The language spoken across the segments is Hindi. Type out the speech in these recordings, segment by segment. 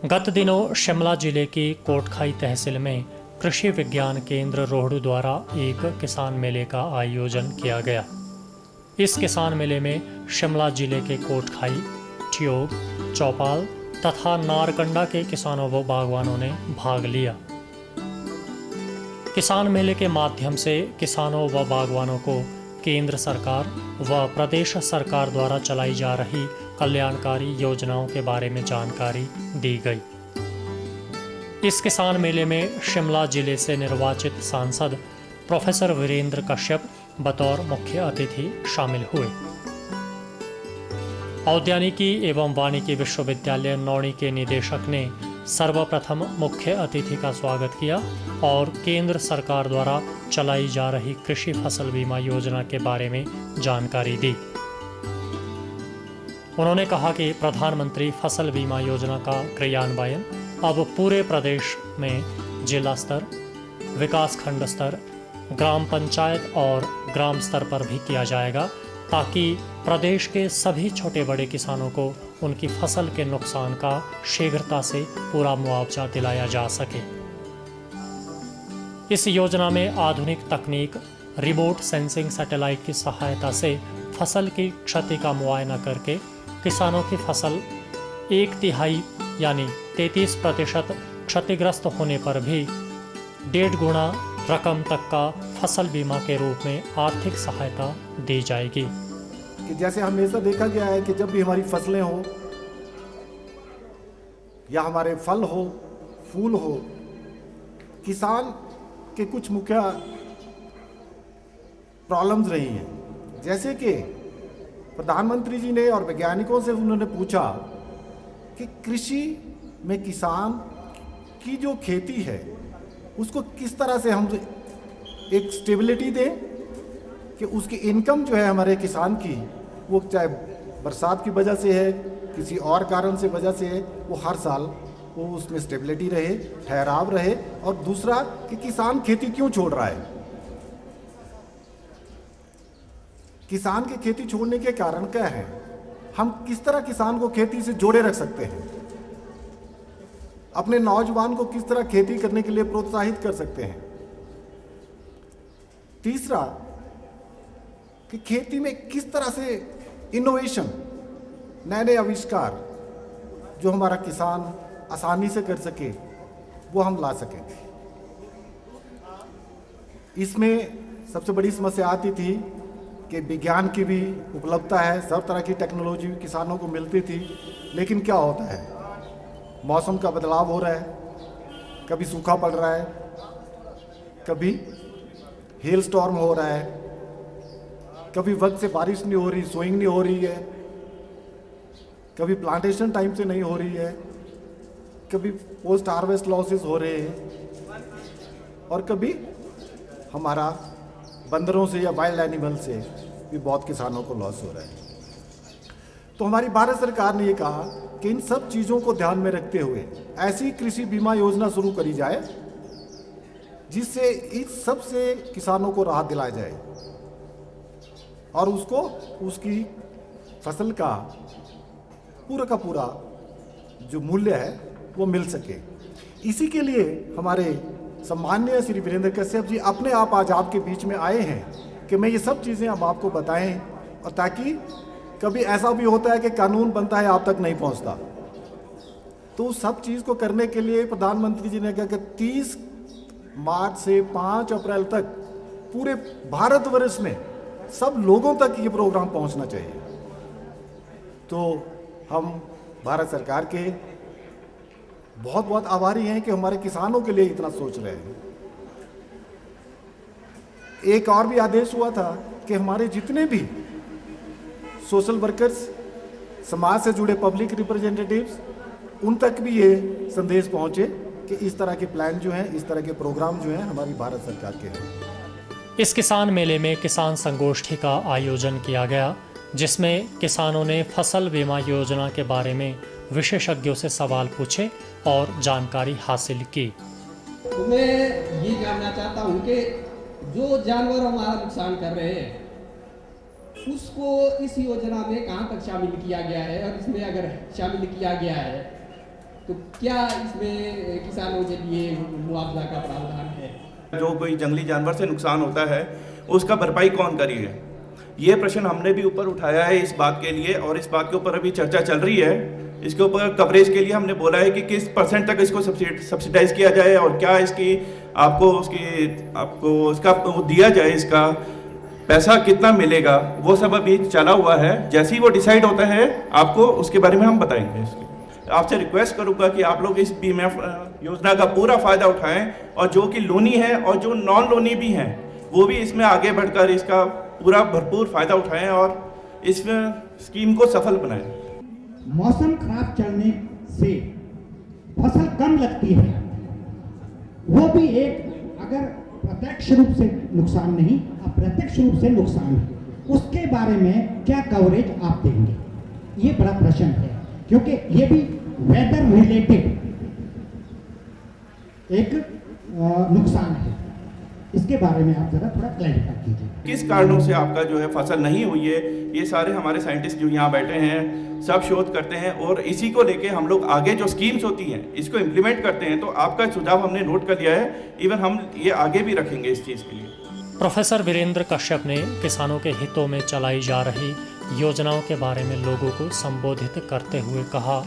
गत दिनों शिमला जिले की कोटखाई तहसील में कृषि विज्ञान केंद्र रोहडू द्वारा एक किसान मेले का आयोजन किया गया। इस किसान मेले में शिमला जिले के कोटखाई, ठियोग, चौपाल तथा नारकंडा के किसानों व बागवानों ने भाग लिया। किसान मेले के माध्यम से किसानों व बागवानों को केंद्र सरकार व प्रदेश सरकार द्वारा चलाई जा रही कल्याणकारी योजनाओं के बारे में जानकारी दी गई। इस किसान मेले में शिमला जिले से निर्वाचित सांसद प्रोफेसर वीरेंद्र कश्यप बतौर मुख्य अतिथि शामिल हुए। औद्यानिकी एवं वानिकी विश्वविद्यालय नौणी के निदेशक ने सर्वप्रथम मुख्य अतिथि का स्वागत किया और केंद्र सरकार द्वारा चलाई जा रही कृषि फसल बीमा योजना के बारे में जानकारी दी। उन्होंने कहा कि प्रधानमंत्री फसल बीमा योजना का क्रियान्वयन अब पूरे प्रदेश में जिला स्तर, विकास खंड स्तर, ग्राम पंचायत और ग्राम स्तर पर भी किया जाएगा ताकि प्रदेश के सभी छोटे बड़े किसानों को उनकी फसल के नुकसान का शीघ्रता से पूरा मुआवजा दिलाया जा सके। इस योजना में आधुनिक तकनीक रिमोट सेंसिंग सैटेलाइट की सहायता से फसल की क्षति का मुआयना करके किसानों की फसल 1/3 यानी 33% क्षतिग्रस्त होने पर भी 1.5 गुना रकम तक का फसल बीमा के रूप में आर्थिक सहायता दी जाएगी। कि जैसे हमेशा देखा गया है कि जब भी हमारी फसलें हो या हमारे फल हो, फूल हो, किसान के कुछ मुख्य प्रॉब्लम्स रही हैं। जैसे कि प्रधानमंत्री जी ने और वैज्ञानिकों से उन्होंने पूछा कि कृषि में किसान की जो खेती है उसको किस तरह से हम एक स्टेबिलिटी दें कि उसकी इनकम जो है हमारे किसान की, वो चाहे बरसात की वजह से है, किसी और कारण से वजह से है, वो हर साल वो उसमें स्टेबिलिटी रहे, ठहराव रहे। और दूसरा कि किसान खेती क्यों छोड़ रहा है, किसान की खेती छोड़ने के कारण क्या है, हम किस तरह किसान को खेती से जोड़े रख सकते हैं, अपने नौजवान को किस तरह खेती करने के लिए प्रोत्साहित कर सकते हैं। तीसरा कि खेती में किस तरह से इनोवेशन, नए नए आविष्कार जो हमारा किसान आसानी से कर सके वो हम ला सकें। इसमें सबसे बड़ी समस्या आती थी कि विज्ञान की भी उपलब्धता है, सब तरह की टेक्नोलॉजी किसानों को मिलती थी, लेकिन क्या होता है, मौसम का बदलाव हो रहा है, कभी सूखा पड़ रहा है, कभी हेल स्टॉर्म हो रहा है, कभी वक्त से बारिश नहीं हो रही, सोइंग नहीं हो रही है, कभी प्लांटेशन टाइम से नहीं हो रही है, कभी पोस्ट हार्वेस्ट लॉसेस हो रहे हैं, और कभी हमारा बंदरों से या वाइल्ड एनिमल से भी बहुत किसानों को लॉस हो रहा है। तो हमारी भारत सरकार ने ये कहा कि इन सब चीज़ों को ध्यान में रखते हुए ऐसी कृषि बीमा योजना शुरू करी जाए जिससे इस सब से किसानों को राहत दिलाया जाए और उसको उसकी फसल का पूरा जो मूल्य है वो मिल सके। इसी के लिए हमारे सम्माननीय श्री वीरेंद्र कश्यप जी अपने आप आज आपके बीच में आए हैं कि मैं ये सब चीज़ें अब आपको बताएं, और ताकि कभी ऐसा भी होता है कि कानून बनता है आप तक नहीं पहुंचता, तो उस सब चीज़ को करने के लिए प्रधानमंत्री जी ने कहा कि 30 मार्च से 5 अप्रैल तक पूरे भारतवर्ष में सब लोगों तक ये प्रोग्राम पहुंचना चाहिए। तो हम भारत सरकार के बहुत बहुत आभारी हैं कि हमारे किसानों के लिए इतना सोच रहे हैं। एक और भी आदेश हुआ था कि हमारे जितने भी सोशल वर्कर्स, समाज से जुड़े पब्लिक रिप्रेजेंटेटिव्स, उन तक भी ये संदेश पहुंचे कि इस तरह के प्लान जो हैं, इस तरह के प्रोग्राम जो हैं हमारी भारत सरकार के हैं। इस किसान मेले में किसान संगोष्ठी का आयोजन किया गया जिसमें किसानों ने फसल बीमा योजना के बारे में विशेषज्ञों से सवाल पूछे और जानकारी हासिल की। तो मैं ये जानना चाहता हूँ कि जो जानवर हमारा नुकसान कर रहे हैं उसको इस योजना में कहाँ तक शामिल किया गया है, और इसमें अगर शामिल किया गया है तो क्या इसमें किसानों के लिए मुआवजा का प्रावधान है? जो कोई जंगली जानवर से नुकसान होता है उसका भरपाई कौन करेगा, ये प्रश्न हमने भी ऊपर उठाया है इस बात के लिए, और इस बात के ऊपर अभी चर्चा चल रही है। इसके ऊपर कवरेज के लिए हमने बोला है कि किस % तक इसको सब्सिडाइज किया जाए और क्या इसकी आपको इसका दिया जाए, इसका पैसा कितना मिलेगा, वो सब अभी चला हुआ है। जैसे ही वो डिसाइड होता है आपको उसके बारे में हम बताएंगे। इसके आपसे रिक्वेस्ट करूंगा कि आप लोग इस बीमा योजना का पूरा फ़ायदा उठाएं, और जो कि लोनी है और जो नॉन लोनी भी हैं वो भी इसमें आगे बढ़कर इसका पूरा भरपूर फ़ायदा उठाएं और इस स्कीम को सफल बनाएं। मौसम खराब चलने से फसल कम लगती है, वो भी एक अगर प्रत्यक्ष रूप से नुकसान नहीं, अप्रत्यक्ष रूप से नुकसान है, उसके बारे में क्या कवरेज आप देंगे? ये बड़ा प्रश्न है, क्योंकि ये भी वेदर रिलेटेड एक नुकसान है। इसके बारे में आप जरा थोड़ा क्लैरिफाई कीजिए। किस कारणों से आपका जो है फसल नहीं हुई है, ये सारे हमारे साइंटिस्ट जो यहाँ बैठे हैं सब शोध करते हैं, और इसी को लेके हम लोग आगे जो स्कीम्स होती हैं इसको इम्प्लीमेंट करते हैं। तो आपका सुझाव हमने नोट कर लिया है, इवन हम ये आगे भी रखेंगे इस चीज़ के लिए। प्रोफेसर वीरेंद्र कश्यप ने किसानों के हितों में चलाई जा रही योजनाओं के बारे में लोगों को संबोधित करते हुए कहा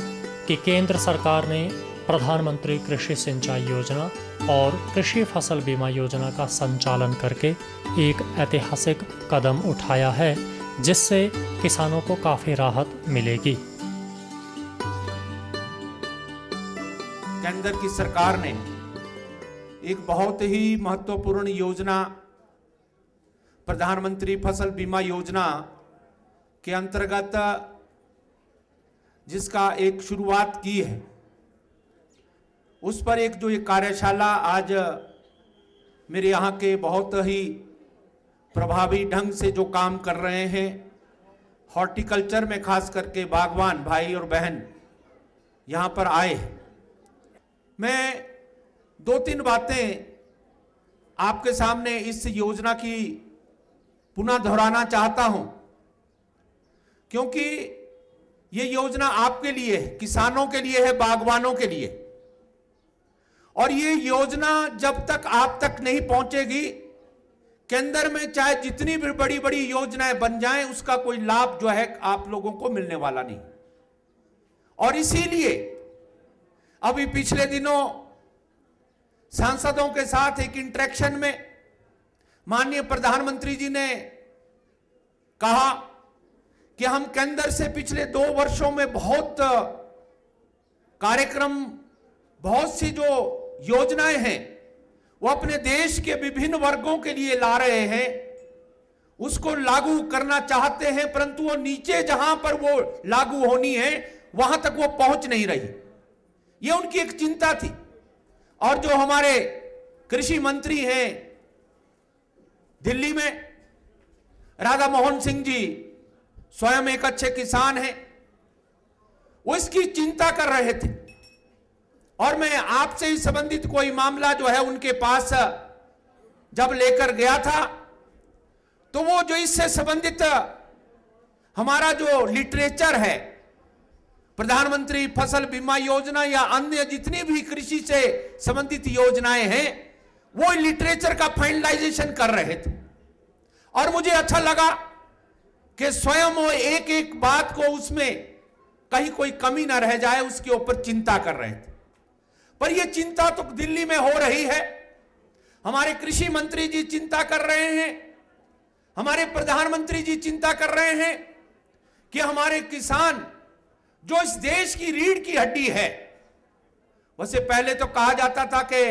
कि केंद्र सरकार ने प्रधानमंत्री कृषि सिंचाई योजना और कृषि फसल बीमा योजना का संचालन करके एक ऐतिहासिक कदम उठाया है, जिससे किसानों को काफ़ी राहत मिलेगी। केंद्र की सरकार ने एक बहुत ही महत्वपूर्ण योजना प्रधानमंत्री फसल बीमा योजना के अंतर्गत जिसका एक शुरुआत की है, उस पर एक जो ये कार्यशाला आज मेरे यहाँ के बहुत ही प्रभावी ढंग से जो काम कर रहे हैं हॉर्टिकल्चर में, खास करके बागवान भाई और बहन यहाँ पर आए। मैं 2-3 बातें आपके सामने इस योजना की पुनः दोहराना चाहता हूं, क्योंकि ये योजना आपके लिए है, किसानों के लिए है, बागवानों के लिए। और ये योजना जब तक आप तक नहीं पहुंचेगी, केंद्र में चाहे जितनी भी बड़ी बड़ी योजनाएं बन जाएं, उसका कोई लाभ जो है आप लोगों को मिलने वाला नहीं। और इसीलिए अभी पिछले दिनों सांसदों के साथ एक इंटरेक्शन में माननीय प्रधानमंत्री जी ने कहा कि हम केंद्र से पिछले 2 वर्षों में बहुत कार्यक्रम, बहुत सी जो योजनाएं हैं वो अपने देश के विभिन्न वर्गों के लिए ला रहे हैं, उसको लागू करना चाहते हैं, परंतु वो नीचे जहां पर वो लागू होनी है वहां तक वो पहुंच नहीं रही। ये उनकी एक चिंता थी। और जो हमारे कृषि मंत्री हैं दिल्ली में, राधा मोहन सिंह जी स्वयं एक अच्छे किसान हैं, वो इसकी चिंता कर रहे थे। और मैं आपसे ही संबंधित कोई मामला जो है उनके पास जब लेकर गया था, तो वो जो इससे संबंधित हमारा जो लिटरेचर है, प्रधानमंत्री फसल बीमा योजना या अन्य जितनी भी कृषि से संबंधित योजनाएं हैं, वो लिटरेचर का फाइनलाइजेशन कर रहे थे। और मुझे अच्छा लगा कि स्वयं वो एक एक बात को उसमें कहीं कोई कमी ना रह जाए उसके ऊपर चिंता कर रहे थे। पर यह चिंता तो दिल्ली में हो रही है, हमारे कृषि मंत्री जी चिंता कर रहे हैं, हमारे प्रधानमंत्री जी चिंता कर रहे हैं कि हमारे किसान जो इस देश की रीढ़ की हड्डी है। वैसे पहले तो कहा जाता था कि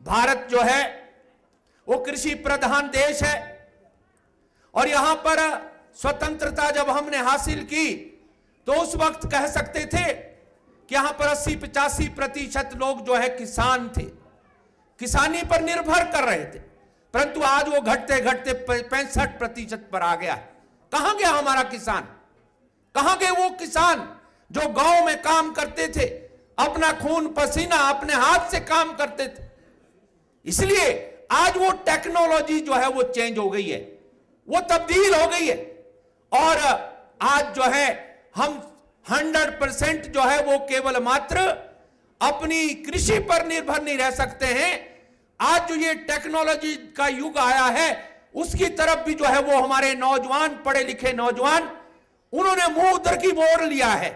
भारत जो है वो कृषि प्रधान देश है, और यहां पर स्वतंत्रता जब हमने हासिल की तो उस वक्त कह सकते थे कि यहां पर 80-85% लोग जो है किसान थे, किसानी पर निर्भर कर रहे थे। परंतु आज वो घटते घटते 65% पर आ गया है। कहां गया हमारा किसान? कहां गए वो किसान जो गांव में काम करते थे, अपना खून पसीना अपने हाथ से काम करते थे? इसलिए आज वो टेक्नोलॉजी जो है वो चेंज हो गई है, वो तब्दील हो गई है, और आज जो है हम 100% जो है वो केवल मात्र अपनी कृषि पर निर्भर नहीं रह सकते हैं। आज जो ये टेक्नोलॉजी का युग आया है उसकी तरफ भी जो है वो हमारे नौजवान, पढ़े लिखे नौजवान, उन्होंने मुंह उधर की मोड़ लिया है।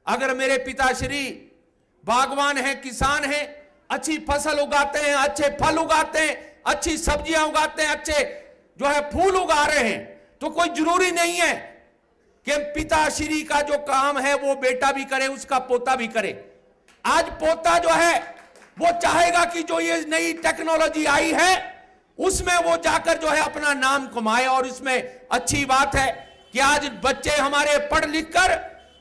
अगर मेरे पिताश्री बागवान हैं, किसान हैं, अच्छी फसल उगाते हैं, अच्छे फल उगाते हैं, अच्छी सब्जियां उगाते हैं, अच्छे जो है फूल उगा रहे हैं, तो कोई जरूरी नहीं है कि पिताश्री का जो काम है वो बेटा भी करे, उसका पोता भी करे। आज पोता जो है वो चाहेगा कि जो ये नई टेक्नोलॉजी आई है उसमें वो जाकर जो है अपना नाम कमाए। और इसमें अच्छी बात है कि आज बच्चे हमारे पढ़ लिख कर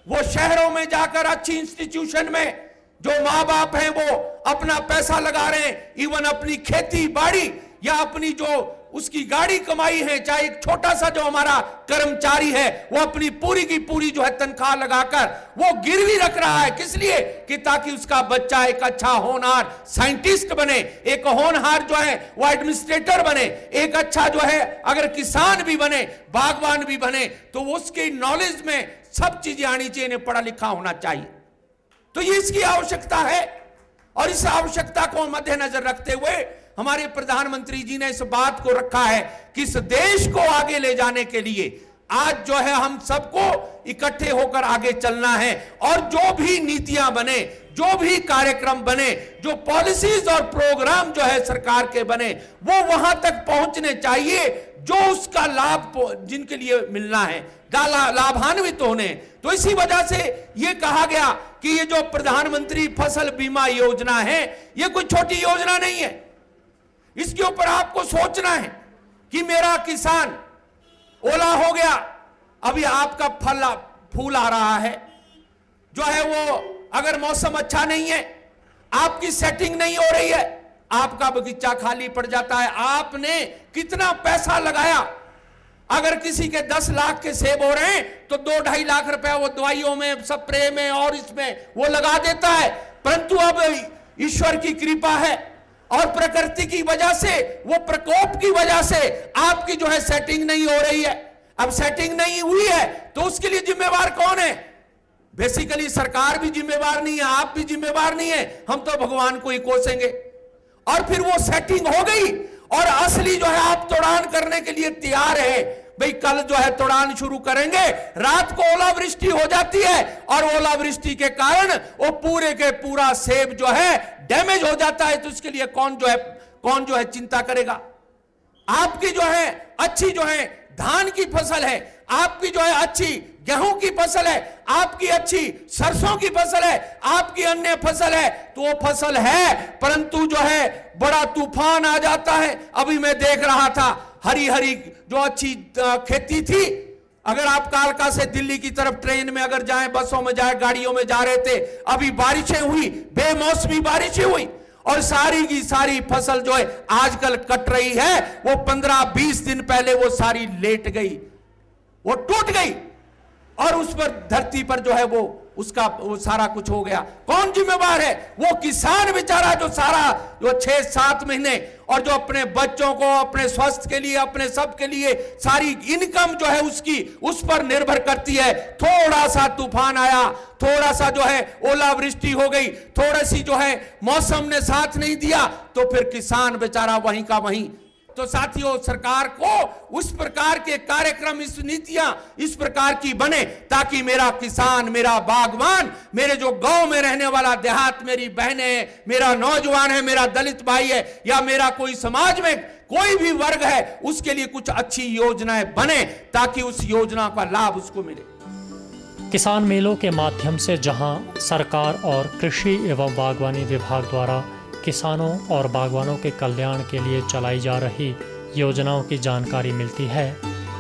वो शहरों में जाकर अच्छी इंस्टीट्यूशन में जो माँ बाप हैं वो अपना पैसा लगा रहे हैं, इवन अपनी खेती बाड़ी या अपनी जो उसकी गाड़ी कमाई है, चाहे एक छोटा सा जो हमारा कर्मचारी है वो अपनी पूरी की पूरी जो है तनख्वाह लगाकर वो गिरवी रख रहा है। किस लिए? कि ताकि उसका बच्चा एक अच्छा होनहार साइंटिस्ट बने, एक होनहार जो है वो एडमिनिस्ट्रेटर बने, एक अच्छा जो है अगर किसान भी बने, बागवान भी बने, तो उसकी नॉलेज में सब चीजें आनी चाहिए, इन्हें पढ़ा लिखा होना चाहिए। तो ये इसकी आवश्यकता है और इस आवश्यकता को मद्देनजर रखते हुए हमारे प्रधानमंत्री जी ने इस बात को रखा है कि इस देश को आगे ले जाने के लिए आज जो है हम सबको इकट्ठे होकर आगे चलना है। और जो भी नीतियां बने, जो भी कार्यक्रम बने, जो पॉलिसीज और प्रोग्राम जो है सरकार के बने, वो वहां तक पहुंचने चाहिए जो उसका लाभ जिनके लिए मिलना है, लाभान्वित होने। तो इसी वजह से ये कहा गया कि ये जो प्रधानमंत्री फसल बीमा योजना है ये कोई छोटी योजना नहीं है। इसके ऊपर आपको सोचना है कि मेरा किसान ओला हो गया, अभी आपका फूल आ रहा है, जो है वो अगर मौसम अच्छा नहीं है, आपकी सेटिंग नहीं हो रही है, आपका बगीचा खाली पड़ जाता है। आपने कितना पैसा लगाया, अगर किसी के 10 लाख के सेब हो रहे हैं तो 2-2.5 लाख रुपए वो दवाइयों में, स्प्रे में और इसमें वो लगा देता है। परंतु अब ईश्वर की कृपा है और प्रकृति की वजह से, वो प्रकोप की वजह से आपकी जो है सेटिंग नहीं हो रही है। अब सेटिंग नहीं हुई है तो उसके लिए जिम्मेवार कौन है? बेसिकली सरकार भी जिम्मेवार नहीं है, आप भी जिम्मेवार नहीं है, हम तो भगवान को ही कोसेंगे। और फिर वो सेटिंग हो गई और असली जो है आप तोड़ान करने के लिए तैयार है। भाई कल जो है तोड़ान शुरू करेंगे, रात को ओलावृष्टि हो जाती है और ओलावृष्टि के कारण वो पूरे के पूरा सेब जो है डैमेज हो जाता है। तो उसके लिए कौन जो है चिंता करेगा? आपकी जो है अच्छी जो है धान की फसल है, आपकी जो है अच्छी गेहूं की फसल है, आपकी अच्छी सरसों की फसल है, आपकी अन्य फसल है, तो वो फसल है, परंतु जो है बड़ा तूफान आ जाता है। अभी मैं देख रहा था हरी हरी जो अच्छी खेती थी, अगर आप कालका से दिल्ली की तरफ ट्रेन में अगर जाएं, बसों में जाएं, गाड़ियों में जा रहे थे, अभी बारिशें हुई, बेमौसमी बारिशें हुई और सारी की सारी फसल जो है आजकल कट रही है, वो 15-20 दिन पहले वो सारी लेट गई, वो टूट गई और उस पर धरती पर जो है वो सारा कुछ हो गया। कौन जिम्मेवार है? वो किसान बेचारा जो सारा जो 6-7 महीने और जो अपने बच्चों को, अपने स्वास्थ्य के लिए, अपने सब के लिए सारी इनकम जो है उसकी उस पर निर्भर करती है। थोड़ा सा तूफान आया, थोड़ा सा जो है ओलावृष्टि हो गई, थोड़ी सी जो है मौसम ने साथ नहीं दिया, तो फिर किसान बेचारा वहीं का वहीं। तो साथियों, सरकार को उस प्रकार के कार्यक्रम, इस नीतियां इस प्रकार की बने ताकि मेरा किसान, मेरा बागवान, मेरे जो गांव में रहने वाला देहात, मेरी बहनें, मेरा नौजवान है, मेरा दलित भाई है या मेरा कोई समाज में कोई भी वर्ग है, उसके लिए कुछ अच्छी योजनाएं बने ताकि उस योजना का लाभ उसको मिले। किसान मेलों के माध्यम से जहां सरकार और कृषि एवं बागवानी विभाग द्वारा किसानों और बागवानों के कल्याण के लिए चलाई जा रही योजनाओं की जानकारी मिलती है,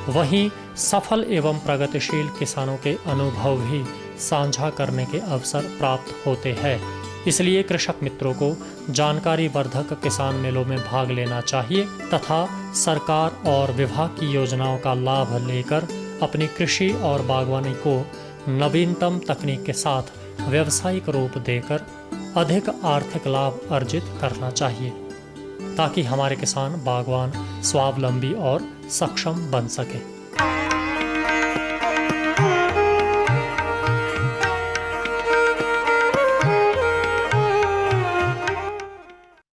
वहीं सफल एवं प्रगतिशील किसानों के अनुभव भी साझा करने के अवसर प्राप्त होते हैं। इसलिए कृषक मित्रों को जानकारी वर्धक किसान मेलों में भाग लेना चाहिए तथा सरकार और विभाग की योजनाओं का लाभ लेकर अपनी कृषि और बागवानी को नवीनतम तकनीक के साथ व्यावसायिक रूप देकर अधिक आर्थिक लाभ अर्जित करना चाहिए ताकि हमारे किसान बागवान स्वावलंबी और सक्षम बन सके।